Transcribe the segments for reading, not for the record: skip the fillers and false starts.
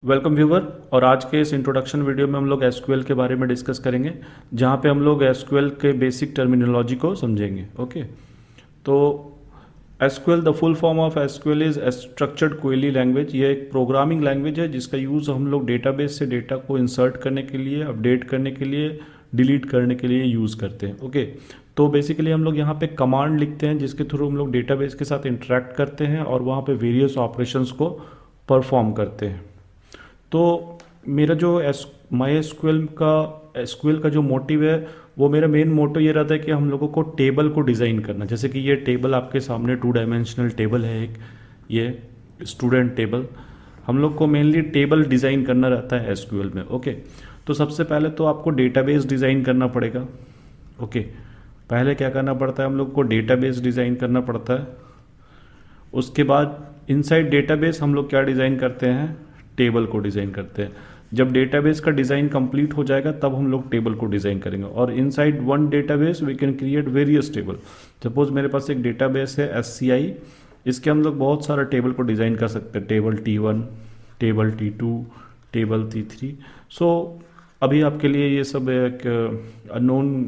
Welcome viewer. और आज के इस इंट्रोडक्शन वीडियो में हम लोग एसक्यूएल के बारे में डिस्कस करेंगे, जहाँ पे हम लोग एसक्यूएल के बेसिक टर्मिनोलॉजी को समझेंगे। ओके, तो SQL, the full form of SQL is structured query language. ये एक प्रोग्रामिंग लैंग्वेज है जिसका यूज़ हम लोग डेटाबेस से डेटा को इंसर्ट करने के लिए, अपडेट करने के लिए, डिलीट करने के लिए यूज़ करते हैं। ओके, तो बेसिकली हम लोग यहाँ पे कमांड लिखते हैं जिसके थ्रू हम लोग डेटाबेस के साथ इंटरेक्ट करते हैं और वहाँ पे वेरियस ऑपरेशंस को परफॉर्म करते हैं। तो मेरा जो माई एसक्यूएल का जो मोटिव है, वो मेरा मेन मोटो ये रहता है कि हम लोगों को टेबल को डिज़ाइन करना। जैसे कि ये टेबल आपके सामने 2 डायमेंशनल टेबल है, एक ये स्टूडेंट टेबल। हम लोग को मेनली टेबल डिज़ाइन करना रहता है एसक्यूएल में। ओके, तो सबसे पहले तो आपको डेटाबेस डिज़ाइन करना पड़ेगा। ओके, पहले क्या करना पड़ता है, हम लोग को डेटाबेस डिज़ाइन करना पड़ता है। उसके बाद इनसाइड डेटाबेस हम लोग क्या डिज़ाइन करते हैं, टेबल को डिज़ाइन करते हैं। जब डेटाबेस का डिज़ाइन कंप्लीट हो जाएगा तब हम लोग टेबल को डिज़ाइन करेंगे। और inside one database we can create various table. Suppose मेरे पास एक डेटाबेस है एससीआई, इसके हम लोग बहुत सारा टेबल को डिज़ाइन कर सकते हैं। Table T1, table T2, table T3। सो अभी आपके लिए ये सब एक अननोन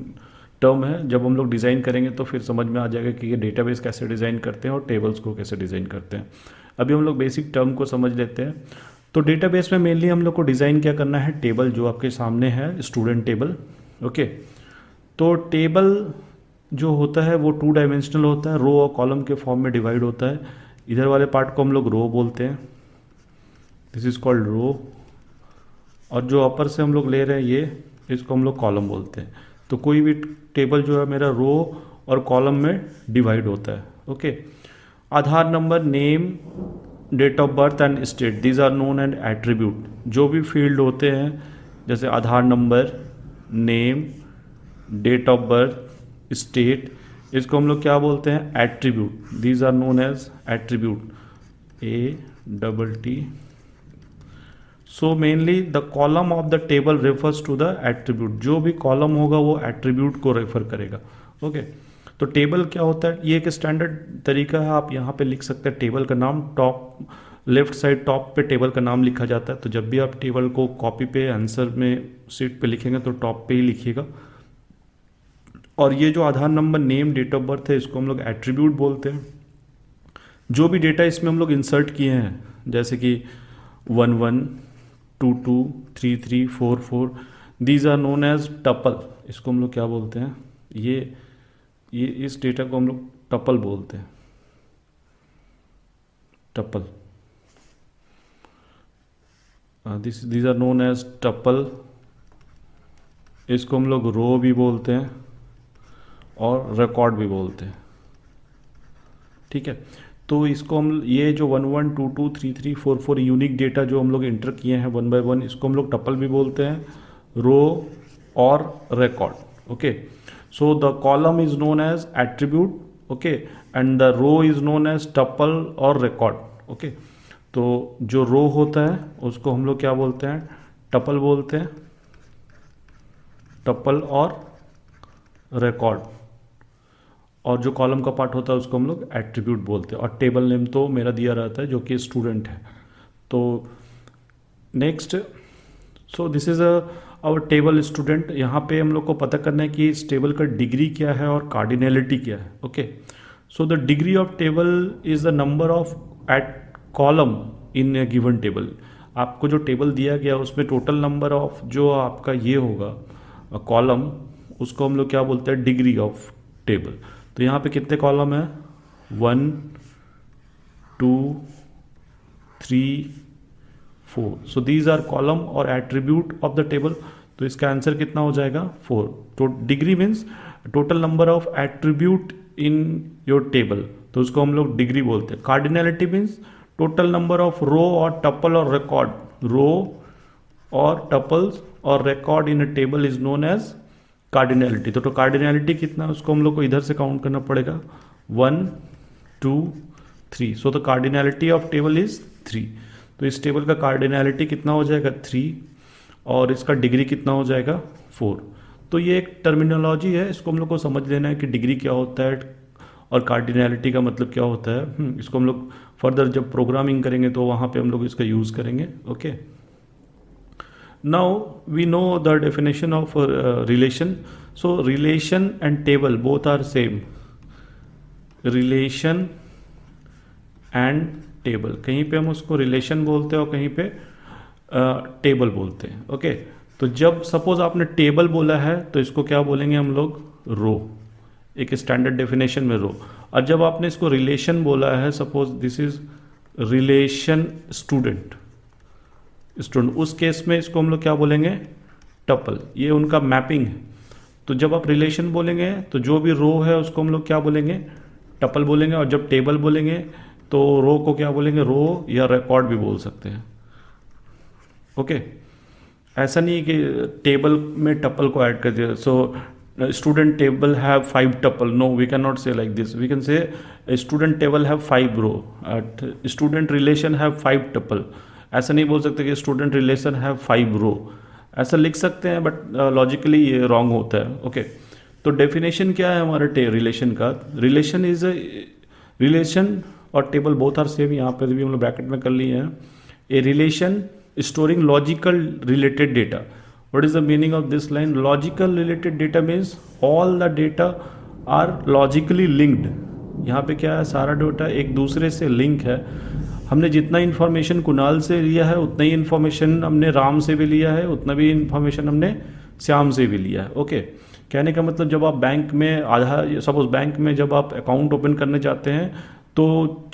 टर्म है। जब हम लोग डिज़ाइन करेंगे तो फिर समझ में आ जाएगा कि ये डेटाबेस कैसे डिज़ाइन करते हैं और टेबल्स को कैसे डिज़ाइन करते हैं। अभी हम लोग बेसिक टर्म को समझ लेते हैं। तो डेटाबेस में मेनली हम लोग को डिज़ाइन क्या करना है, टेबल जो आपके सामने है, स्टूडेंट टेबल। ओके, तो टेबल जो होता है वो 2 डायमेंशनल होता है, रो और कॉलम के फॉर्म में डिवाइड होता है। इधर वाले पार्ट को हम लोग रो बोलते हैं, दिस इज कॉल्ड रो। और जो अपर से हम लोग ले रहे हैं ये, इसको हम लोग कॉलम बोलते हैं। तो कोई भी टेबल जो है मेरा रो और कॉलम में डिवाइड होता है। Okay, Aadhaar number, name, date of birth and state, these are known and attribute. जो भी फील्ड होते हैं जैसे Aadhaar number, name, date of birth, state, इसको हम लोग क्या बोलते हैं, attribute. These are known as attribute, ATT। So mainly the column of the table refers to the attribute. जो भी कॉलम होगा वो एट्रीब्यूट को रेफर करेगा। ओके, तो टेबल क्या होता है, ये एक स्टैंडर्ड तरीका है। आप यहाँ पे लिख सकते हैं टेबल का नाम, टॉप लेफ्ट साइड टॉप पे टेबल का नाम लिखा जाता है। तो जब भी आप टेबल को कॉपी पे आंसर में सीट पे लिखेंगे तो टॉप पे ही लिखिएगा। और ये जो Aadhaar number, name, date of birth है, इसको हम लोग एट्रीब्यूट बोलते हैं। जो भी डेटा इसमें हम लोग इंसर्ट किए हैं, जैसे कि 11, 22, 33, 44, these are known as tuple. इसको हम लोग क्या बोलते हैं, ये इस डेटा को हम लोग टपल बोलते हैं, tuple. These are known as tuple. इसको हम लोग रो भी बोलते हैं और रिकॉर्ड भी बोलते हैं। ठीक है, तो इसको हम, ये जो 11, 22, 33, 44 यूनिक डेटा जो हम लोग इंटर किए हैं 1 by 1, इसको हम लोग टपल भी बोलते हैं, रो और record. Okay, so the column is known as attribute, okay, and the row is known as tuple or record। okay, तो जो रो होता है उसको हम लोग क्या बोलते हैं, टपल बोलते हैं, टपल और रिकॉर्ड। और जो कॉलम का पार्ट होता है उसको हम लोग एट्रीब्यूट बोलते हैं। और टेबल नेम तो मेरा दिया रहता है जो कि स्टूडेंट है। तो नेक्स्ट, सो दिस इज़ और टेबल स्टूडेंट। यहाँ पे हम लोग को पता करना है कि इस टेबल का डिग्री क्या है और कार्डिनलिटी क्या है। Okay, so the degree of table is the number of at column in a given table. आपको जो टेबल दिया गया उसमें टोटल नंबर ऑफ जो आपका ये होगा कॉलम, उसको हम लोग क्या बोलते हैं, डिग्री ऑफ टेबल। तो यहाँ पे कितने कॉलम है, 1, 2, 3, 4। सो दीज आर कॉलम और एट्रीब्यूट ऑफ द टेबल। तो इसका आंसर कितना हो जाएगा, 4। तो degree means total number of attribute in your table, तो उसको हम लोग डिग्री बोलते हैं। Cardinality means total number of row और टपल और रिकॉर्ड। रो और टपल्स और record in a table is known as cardinality. तो कार्डिनलिटी कितना है उसको हम लोग को इधर से काउंट करना पड़ेगा, 1, 2, 3। So the cardinality of table is 3। तो इस टेबल का कार्डिनलिटी कितना हो जाएगा, 3, और इसका डिग्री कितना हो जाएगा, 4। तो ये एक टर्मिनोलॉजी है, इसको हम लोग को समझ लेना है कि डिग्री क्या होता है और कार्डिनलिटी का मतलब क्या होता है। इसको हम लोग फर्दर जब प्रोग्रामिंग करेंगे तो वहाँ पे हम लोग इसका यूज़ करेंगे। Okay. Now we know the definition of relation. So relation and table both are same. Relation and table, कहीं पे हम उसको रिलेशन बोलते हैं और कहीं पे टेबल बोलते हैं. ओके, तो जब सपोज आपने टेबल बोला है तो इसको क्या बोलेंगे हम लोग? रो, एक स्टैंडर्ड डेफिनेशन में रो. और जब आपने इसको रिलेशन बोला है, suppose this is relation student, उस केस में इसको हम लोग क्या बोलेंगे? टपल. ये उनका मैपिंग है. तो जब आप रिलेशन बोलेंगे तो जो भी रो है उसको हम लोग क्या बोलेंगे? टपल बोलेंगे. और जब टेबल बोलेंगे तो रो को क्या बोलेंगे? रो या रिकॉर्ड भी बोल सकते हैं. ओके, ऐसा नहीं है कि टेबल में टपल को ऐड कर दिया. So student table have 5 tuple. No, we can not say like this. We can say student table have 5 row, student relation have 5 tuple. ऐसा नहीं बोल सकते कि स्टूडेंट रिलेशन हैव 5 रो. ऐसा लिख सकते हैं बट लॉजिकली ये रॉन्ग होता है. ओके, तो डेफिनेशन क्या है हमारे रिलेशन का? रिलेशन इज रिलेशन और टेबल बोथ आर सेम. यहाँ पे भी हम लोग ब्रैकेट में कर लिए हैं. A relation storing logical related data. What is the meaning of this line? Logical related data means all the data are logically linked. यहाँ पे क्या है? सारा डेटा एक दूसरे से लिंक है. हमने जितना इन्फॉर्मेशन कुणाल से लिया है उतना ही इन्फॉर्मेशन हमने राम से भी लिया है, उतना भी इन्फॉर्मेशन हमने श्याम से भी लिया है. ओके, कहने का मतलब जब आप बैंक में आधार, सपोज बैंक में जब आप अकाउंट ओपन करने जाते हैं तो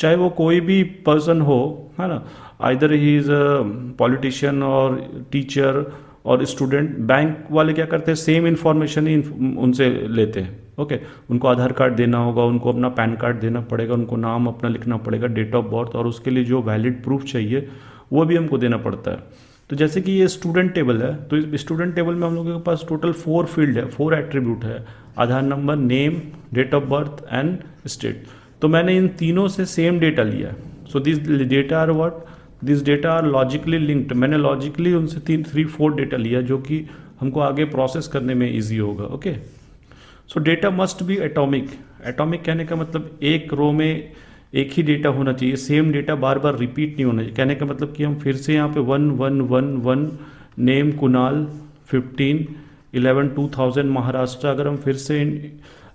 चाहे वो कोई भी पर्सन हो, है ना, either he is a politician और टीचर और स्टूडेंट, बैंक वाले क्या करते हैं? सेम इन्फॉर्मेशन ही उनसे लेते हैं. ओके, उनको आधार कार्ड देना होगा, उनको अपना पैन कार्ड देना पड़ेगा, उनको नाम अपना लिखना पड़ेगा, डेट ऑफ बर्थ, और उसके लिए जो वैलिड प्रूफ चाहिए वो भी हमको देना पड़ता है. तो जैसे कि ये स्टूडेंट टेबल है, तो इस स्टूडेंट टेबल में हम लोगों के पास टोटल 4 फील्ड है, 4 एट्रीब्यूट है: Aadhaar number, name, date of birth and state. तो मैंने इन तीनों से सेम डेटा लिया. So this data are what? This data are logically linked. मैंने लॉजिकली उनसे 4 डेटा लिया जो कि हमको आगे प्रोसेस करने में ईजी होगा. Okay, so data must be atomic. Atomic कहने का मतलब एक रो में एक ही डेटा होना चाहिए, सेम डेटा बार बार रिपीट नहीं होना चाहिए. कहने का मतलब कि हम फिर से यहाँ पे 1 1 1 1 नेम कुणाल 15 11 2000 महाराष्ट्र अगर हम फिर से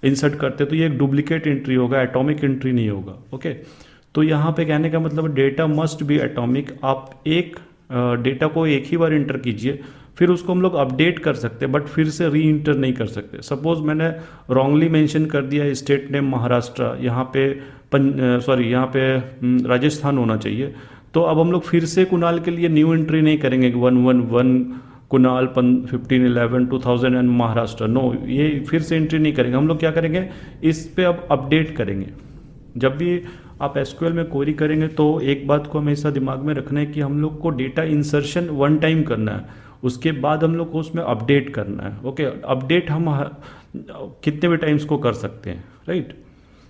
इंसर्ट करते तो ये एक डुप्लीकेट एंट्री होगा, एटॉमिक एंट्री नहीं होगा. ओके, तो यहाँ पे कहने का मतलब डेटा मस्ट बी एटॉमिक. आप एक डेटा को एक ही बार इंटर कीजिए, फिर उसको हम लोग अपडेट कर सकते हैं बट फिर से री इंटर नहीं कर सकते. सपोज मैंने रॉन्गली मेंशन कर दिया स्टेट नेम महाराष्ट्र, यहाँ पे यहाँ पे राजस्थान होना चाहिए. तो अब हम लोग फिर से कुणाल के लिए न्यू एंट्री नहीं करेंगे 1 1 1 कुणाल 15 11 2000 एंड महाराष्ट्र. नो, ये फिर से एंट्री नहीं करेंगे. हम लोग क्या करेंगे? इस पे अब अपडेट करेंगे. जब भी आप एसक्यूएल में क्वेरी करेंगे तो एक बात को हमेशा दिमाग में रखना है कि हम लोग को डेटा इंसर्शन 1 टाइम करना है, उसके बाद हम लोग को उसमें अपडेट करना है. ओके, अपडेट हम कितने भी टाइम्स को कर सकते हैं, राइट?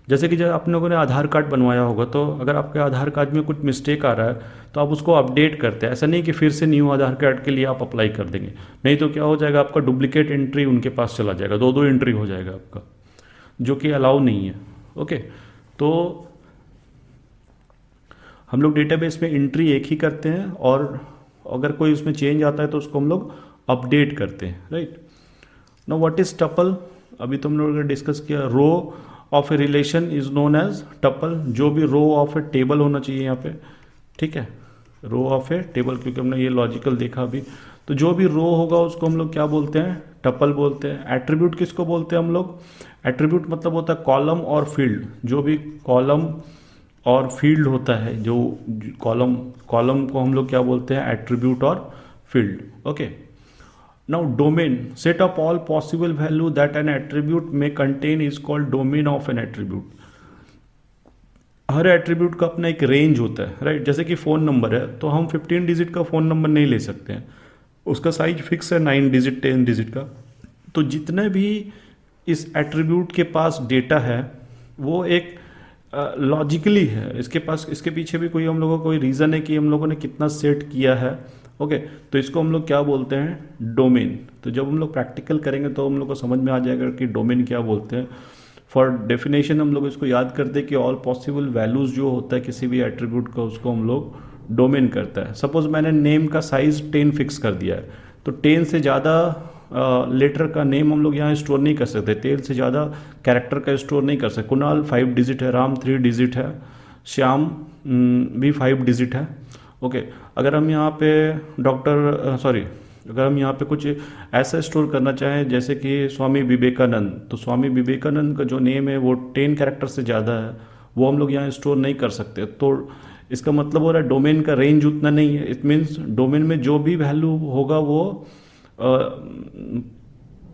जैसे कि जब आप लोगों ने आधार कार्ड बनवाया होगा तो अगर आपके आधार कार्ड में कुछ मिस्टेक आ रहा है तो आप उसको अपडेट करते हैं. ऐसा नहीं कि फिर से न्यू आधार कार्ड के लिए आप अप्लाई कर देंगे, नहीं तो क्या हो जाएगा? आपका डुप्लीकेट एंट्री उनके पास चला जाएगा, 2 एंट्री हो जाएगा आपका, जो कि अलाउ नहीं है. ओके, तो हम लोग डेटाबेस में एंट्री एक ही करते हैं और अगर कोई उसमें चेंज आता है तो उसको हम लोग अपडेट करते हैं, right? Now what is tuple? अभी तो हम लोगों ने डिस्कस किया. Row of a relation is known as tuple. जो भी रो ऑफ ए टेबल होना चाहिए यहाँ पे, ठीक है, रो ऑफ ए टेबल, क्योंकि हमने ये लॉजिकल देखा अभी. तो जो भी रो होगा उसको हम लोग क्या बोलते हैं? टपल बोलते हैं. एट्रीब्यूट किसको बोलते हैं हम लोग? एट्रीब्यूट मतलब होता है कॉलम और फील्ड. जो भी कॉलम और फील्ड होता है, जो कॉलम को हम लोग क्या बोलते हैं? एट्रीब्यूट और field. Okay, now domain, set of all possible value that an attribute में contain is called domain of an attribute. हर एट्रीब्यूट का अपना एक रेंज होता है, राइट? जैसे कि फ़ोन नंबर है तो हम 15 डिजिट का फ़ोन नंबर नहीं ले सकते हैं, उसका साइज फिक्स है 9 डिजिट 10 डिजिट का. तो जितने भी इस एट्रीब्यूट के पास डेटा है वो एक लॉजिकली है. इसके पास, इसके पीछे भी कोई हम लोगों को कोई रीज़न है कि हम लोगों ने कितना सेट किया है. ओके, तो इसको हम लोग क्या बोलते हैं? डोमेन. तो जब हम लोग प्रैक्टिकल करेंगे तो हम लोग को समझ में आ जाएगा कि डोमेन क्या बोलते हैं. फॉर डेफिनेशन हम लोग इसको याद करते हैं कि ऑल पॉसिबल वैल्यूज़ जो होता है किसी भी एट्रीब्यूट का, उसको हम लोग डोमेन करता है. सपोज मैंने नेम का साइज 10 फिक्स कर दिया है तो 10 से ज़्यादा लेटर का नेम हम लोग यहाँ स्टोर नहीं कर सकते, 10 से ज़्यादा कैरेक्टर का स्टोर नहीं कर सकते। कुणाल 5 डिजिट है, राम 3 डिजिट है, श्याम भी 5 डिजिट है। ओके, अगर हम यहाँ पे अगर हम यहाँ पे कुछ ऐसा स्टोर करना चाहें जैसे कि स्वामी विवेकानंद, तो स्वामी विवेकानंद का जो नेम है वो 10 कैरेक्टर से ज़्यादा है, वो हम लोग यहाँ स्टोर नहीं कर सकते। तो इसका मतलब हो रहा है डोमेन का रेंज उतना नहीं है। इट मीन्स डोमेन में जो भी वैल्यू होगा वो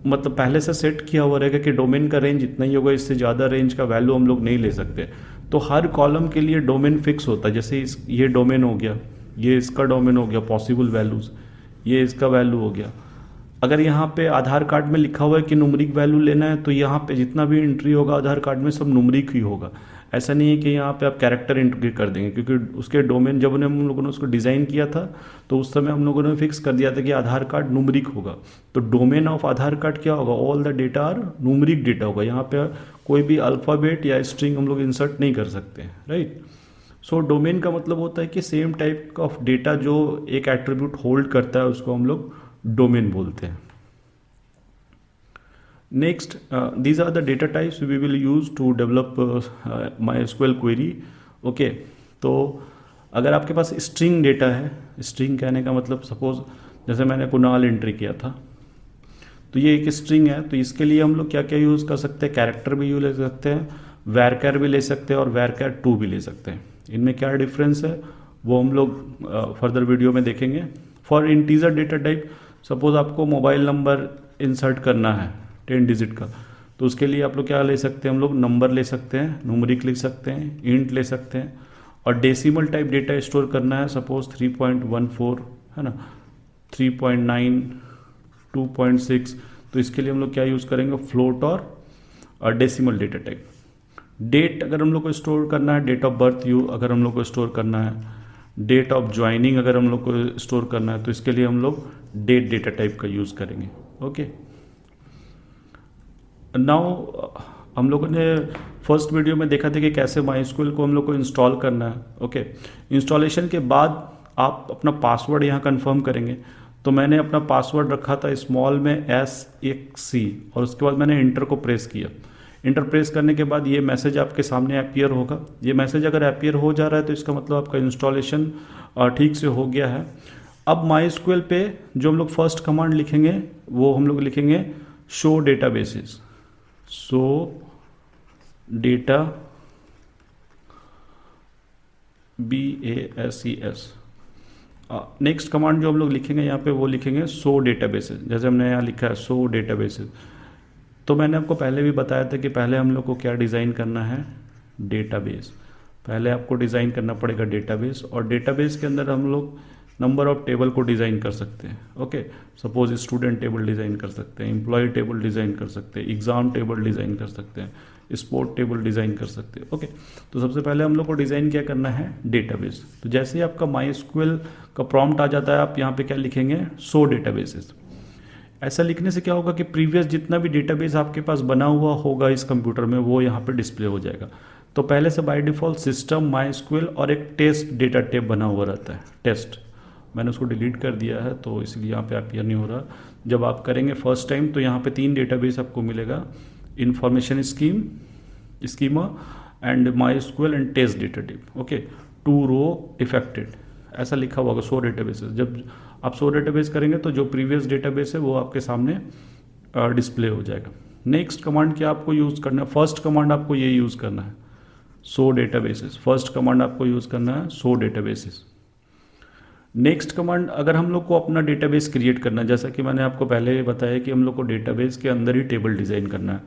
मतलब पहले से सेट किया हुआ रहेगा कि डोमेन का रेंज इतना ही होगा, इससे ज़्यादा रेंज का वैल्यू हम लोग नहीं ले सकते। तो हर कॉलम के लिए डोमेन फिक्स होता है। जैसे ये डोमेन हो गया, ये इसका डोमेन हो गया, पॉसिबल वैल्यूज़, ये इसका वैल्यू हो गया। अगर यहाँ पे आधार कार्ड में लिखा हुआ है कि न्यूमरिक वैल्यू लेना है, तो यहाँ पे जितना भी एंट्री होगा आधार कार्ड में सब न्यूमरिक ही होगा। ऐसा नहीं है कि यहाँ पे आप कैरेक्टर एंट्री कर देंगे, क्योंकि उसके डोमेन जब हम लोगों ने उसको डिज़ाइन किया था तो उस समय हम लोगों ने फिक्स कर दिया था कि आधार कार्ड न्यूमरिक होगा। तो डोमेन ऑफ आधार कार्ड क्या होगा? All the data are numeric data होगा। यहाँ पे कोई भी अल्फ़ाबेट या स्ट्रिंग हम लोग इंसर्ट नहीं कर सकते, राइट। सो डोमेन का मतलब होता है कि सेम टाइप ऑफ डेटा जो एक एट्रीब्यूट होल्ड करता है उसको हम लोग डोमेन बोलते हैं। Next, these are the data types we will use to develop MySQL query. Okay, तो अगर आपके पास स्ट्रिंग डेटा है, स्ट्रिंग कहने का मतलब सपोज जैसे मैंने कुणाल एंट्री किया था, तो ये एक स्ट्रिंग है। तो इसके लिए हम लोग क्या क्या यूज़ कर सकते हैं? कैरेक्टर भी यूज ले सकते हैं, वैरकर भी ले सकते हैं और वैरकर 2 भी ले सकते हैं। इनमें क्या डिफरेंस है वो हम लोग फर्दर वीडियो में देखेंगे। For integer data type, suppose आपको मोबाइल नंबर इंसर्ट करना है 10 डिजिट का, तो उसके लिए आप लोग क्या ले सकते हैं? हम लोग नंबर ले सकते हैं, न्यूमरिक लिख सकते हैं, इंट ले सकते हैं। और डेसिमल टाइप डेटा स्टोर करना है, सपोज 3.14 है ना, 3.9, 2.6, तो इसके लिए हम लोग क्या यूज़ करेंगे? फ्लोट और डेसिमल डेटा टाइप। डेट अगर हम लोग को स्टोर करना है, डेट ऑफ बर्थ अगर हम लोग को स्टोर करना है, डेट ऑफ ज्वाइनिंग अगर हम लोग को स्टोर करना है, तो इसके लिए हम लोग डेट डेटा टाइप का यूज़ करेंगे। ओके, नाउ हम लोगों ने फर्स्ट वीडियो में देखा था कि कैसे MySQL को हम लोग को इंस्टॉल करना है। ओके, इंस्टॉलेशन के बाद आप अपना पासवर्ड यहाँ कंफर्म करेंगे। तो मैंने अपना पासवर्ड रखा था स्मॉल में SXC और उसके बाद मैंने इंटर को प्रेस किया। इंटर प्रेस करने के बाद ये मैसेज आपके सामने अपीयर होगा। ये मैसेज अगर अपीयर हो जा रहा है तो इसका मतलब आपका इंस्टॉलेशन ठीक से हो गया है। अब MySQL पे जो हम लोग फर्स्ट कमांड लिखेंगे वो हम लोग लिखेंगे show databases, show data BASES। Next command जो हम लोग लिखेंगे यहाँ पे वो लिखेंगे शो डेटाबेसेस, जैसे हमने यहाँ लिखा है शो डेटाबेसेस। तो मैंने आपको पहले भी बताया था कि पहले हम लोग को क्या डिज़ाइन करना है? डेटाबेस। पहले आपको डिज़ाइन करना पड़ेगा डेटाबेस, और डेटाबेस के अंदर हम लोग नंबर ऑफ टेबल को डिज़ाइन कर सकते हैं। Okay, suppose student table design कर सकते हैं, एम्प्लॉय टेबल डिज़ाइन कर सकते हैं, एग्ज़ाम टेबल डिज़ाइन कर सकते हैं, स्पोर्ट टेबल डिज़ाइन कर सकते हैं। ओके, तो सबसे पहले हम लोग को डिज़ाइन क्या करना है? डेटाबेस। तो जैसे ही आपका MySQL का प्रॉम्प्ट आ जाता है, आप यहाँ पे क्या लिखेंगे? Show databases. ऐसा लिखने से क्या होगा कि प्रीवियस जितना भी डेटाबेस आपके पास बना हुआ होगा इस कंप्यूटर में वो यहाँ पे डिस्प्ले हो जाएगा। तो पहले से बाय डिफ़ॉल्ट सिस्टम MySQL और एक टेस्ट डेटा टाइप बना हुआ रहता है, टेस्ट। मैंने उसको डिलीट कर दिया है तो इसलिए यहाँ पे अपीयर नहीं हो रहा। जब आप करेंगे फर्स्ट टाइम तो यहाँ पे 3 डेटाबेस आपको मिलेगा, information schema and MySQL and test data type. Okay, 2 row affected ऐसा लिखा हुआ शो डेटाबेसेस। जब आप शो डेटाबेस करेंगे तो जो प्रीवियस डेटाबेस है वो आपके सामने डिस्प्ले हो जाएगा। नेक्स्ट कमांड क्या आपको यूज़ करना है? फर्स्ट कमांड आपको ये यूज़ करना है, शो डेटाबेसेस। फर्स्ट कमांड आपको यूज़ करना है शो डेटाबेसेस। नेक्स्ट कमांड, अगर हम लोग को अपना डेटाबेस क्रिएट करना है, जैसा कि मैंने आपको पहले बताया कि हम लोग को डेटाबेस के अंदर ही टेबल डिज़ाइन करना है,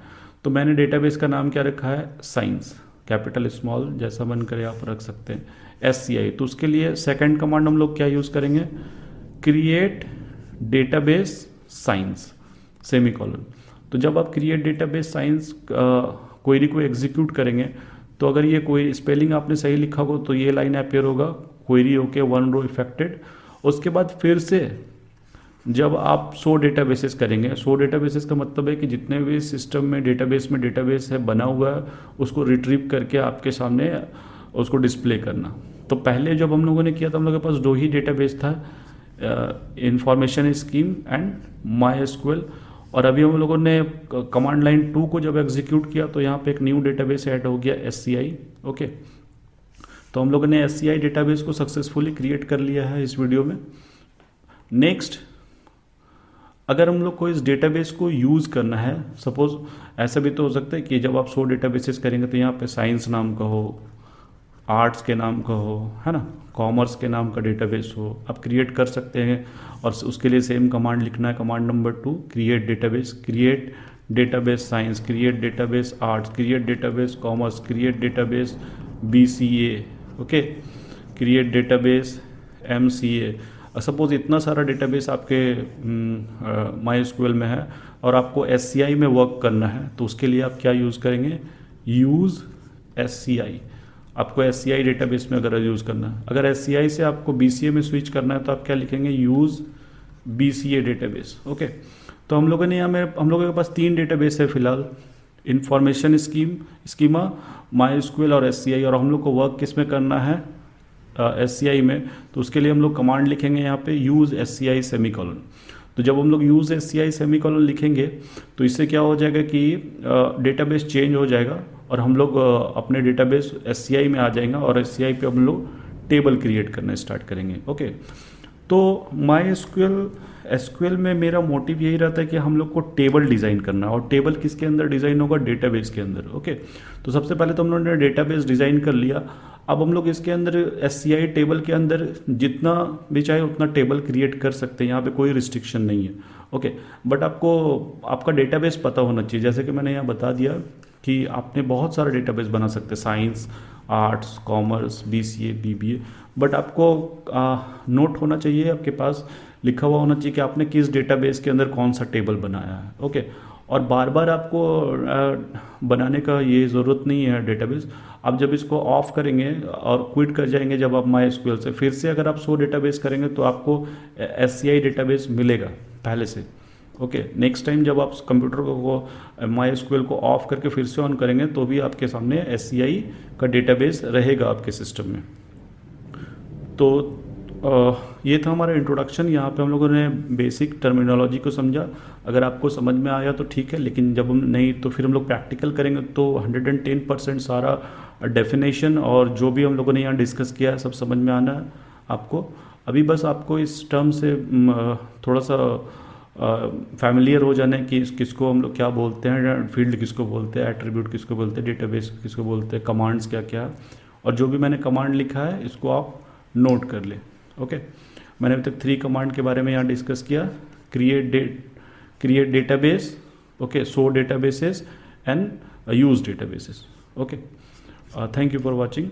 तो मैंने डेटाबेस का नाम क्या रखा है? साइंस, कैपिटल स्मॉल जैसा मन करे आप रख सकते हैं, SCI। तो उसके लिए सेकंड कमांड हम लोग क्या यूज़ करेंगे? Create database science semicolon. तो जब आप क्रिएट डेटाबेस साइंस क्वेरी को एग्जीक्यूट करेंगे तो अगर ये कोई स्पेलिंग आपने सही लिखा हो तो ये लाइन अपीयर होगा, क्वेरी ओके 1 रो इफेक्टेड। उसके बाद फिर से जब आप शो डेटाबेसेस करेंगे, शो डेटाबेसेस का मतलब है कि जितने भी सिस्टम में डेटाबेस है बना हुआ है उसको रिट्रीव करके आपके सामने उसको डिस्प्ले करना। तो पहले जब हम लोगों ने किया था हम लोगों के पास 2 ही डेटाबेस था, information scheme and my SQL. और अभी हम लोगों ने कमांड लाइन 2 को जब एग्जीक्यूट किया तो यहाँ पे एक न्यू डेटाबेस ऐड हो गया SCI। ओके, तो हम लोगों ने SCI डेटाबेस को सक्सेसफुली क्रिएट कर लिया है इस वीडियो में। नेक्स्ट, अगर हम लोग को इस डेटाबेस को यूज़ करना है, सपोज ऐसा भी तो हो सकता है कि जब आप 100 डेटाबेसेस करेंगे तो यहाँ पे साइंस नाम का हो, आर्ट्स के नाम का हो, है ना, कॉमर्स के नाम का डेटाबेस हो, आप क्रिएट कर सकते हैं। और उसके लिए सेम कमांड लिखना है, command number 2, create database science, create database arts, create database commerce, create database BCA, okay, create database MCA। Suppose इतना सारा डेटाबेस आपके MySQL में है और आपको SCI में वर्क करना है, तो उसके लिए आप क्या यूज़ करेंगे, यूज़ SCI। आपको SCI डेटाबेस में अगर यूज़ करना है, अगर SCI से आपको BCA में स्विच करना है तो आप क्या लिखेंगे, यूज़ BCA डेटाबेस। ओके, तो हम लोगों ने यहाँ में, हम लोगों के पास 3 डेटाबेस है फिलहाल, इंफॉर्मेशन स्कीमा, MySQL और SCI। और हम लोग को वर्क किस में करना है, SCI में, तो उसके लिए हम लोग कमांड लिखेंगे यहाँ पे यूज़ SCI सेमीकोलन। तो जब हम लोग यूज़ SCI सेमीकोलन लिखेंगे तो इससे क्या हो जाएगा कि डेटाबेस चेंज हो जाएगा और हम लोग अपने डेटाबेस SCI में आ जाएंगे और SCI पे हम लोग टेबल क्रिएट करना स्टार्ट करेंगे। ओके, तो SQL में मेरा मोटिव यही रहता है कि हम लोग को टेबल डिज़ाइन करना है। और टेबल किसके अंदर डिज़ाइन होगा, डेटाबेस के अंदर। ओके, तो सबसे पहले तो हम लोगों ने डेटाबेस डिज़ाइन कर लिया। अब हम लोग इसके अंदर SCI टेबल के अंदर जितना भी चाहे उतना टेबल क्रिएट कर सकते हैं, यहाँ पे कोई रिस्ट्रिक्शन नहीं है। ओके, बट आपको आपका डेटाबेस पता होना चाहिए। जैसे कि मैंने यहाँ बता दिया कि आपने बहुत सारा डेटाबेस बना सकते हैं, science, arts, commerce, BCA, BBA, but आपको नोट होना चाहिए, आपके पास लिखा हुआ होना चाहिए कि आपने किस डेटाबेस के अंदर कौन सा टेबल बनाया है। ओके, और बार बार आपको बनाने का ये ज़रूरत नहीं है डेटाबेस। आप जब इसको ऑफ करेंगे और क्विट कर जाएंगे जब आप MySQL से, फिर से अगर आप 100 डेटाबेस करेंगे तो आपको SCI डेटाबेस मिलेगा पहले से। ओके, नेक्स्ट टाइम जब आप कंप्यूटर को MySQL को ऑफ करके फिर से ऑन करेंगे तो भी आपके सामने SCI का डेटाबेस रहेगा आपके सिस्टम में। तो ये था हमारा इंट्रोडक्शन। यहाँ पे हम लोगों ने बेसिक टर्मिनोलॉजी को समझा। अगर आपको समझ में आया तो ठीक है, लेकिन जब हम नहीं तो फिर हम लोग प्रैक्टिकल करेंगे तो 110% सारा डेफिनेशन और जो भी हम लोगों ने यहाँ डिस्कस किया है सब समझ में आना है आपको। अभी बस आपको इस टर्म से थोड़ा सा फैमिलियर हो जाना है कि किसको हम लोग क्या बोलते हैं, फील्ड किसको बोलते हैं, एट्रीब्यूट किसको बोलते हैं, डेटाबेस किसको बोलते हैं, कमांड्स क्या क्या, और जो भी मैंने कमांड लिखा है इसको आप नोट कर ले। ओके, मैंने अभी तक 3 कमांड के बारे में यहाँ डिस्कस किया, create database, okay, so databases and use databases. Okay, thank you for watching.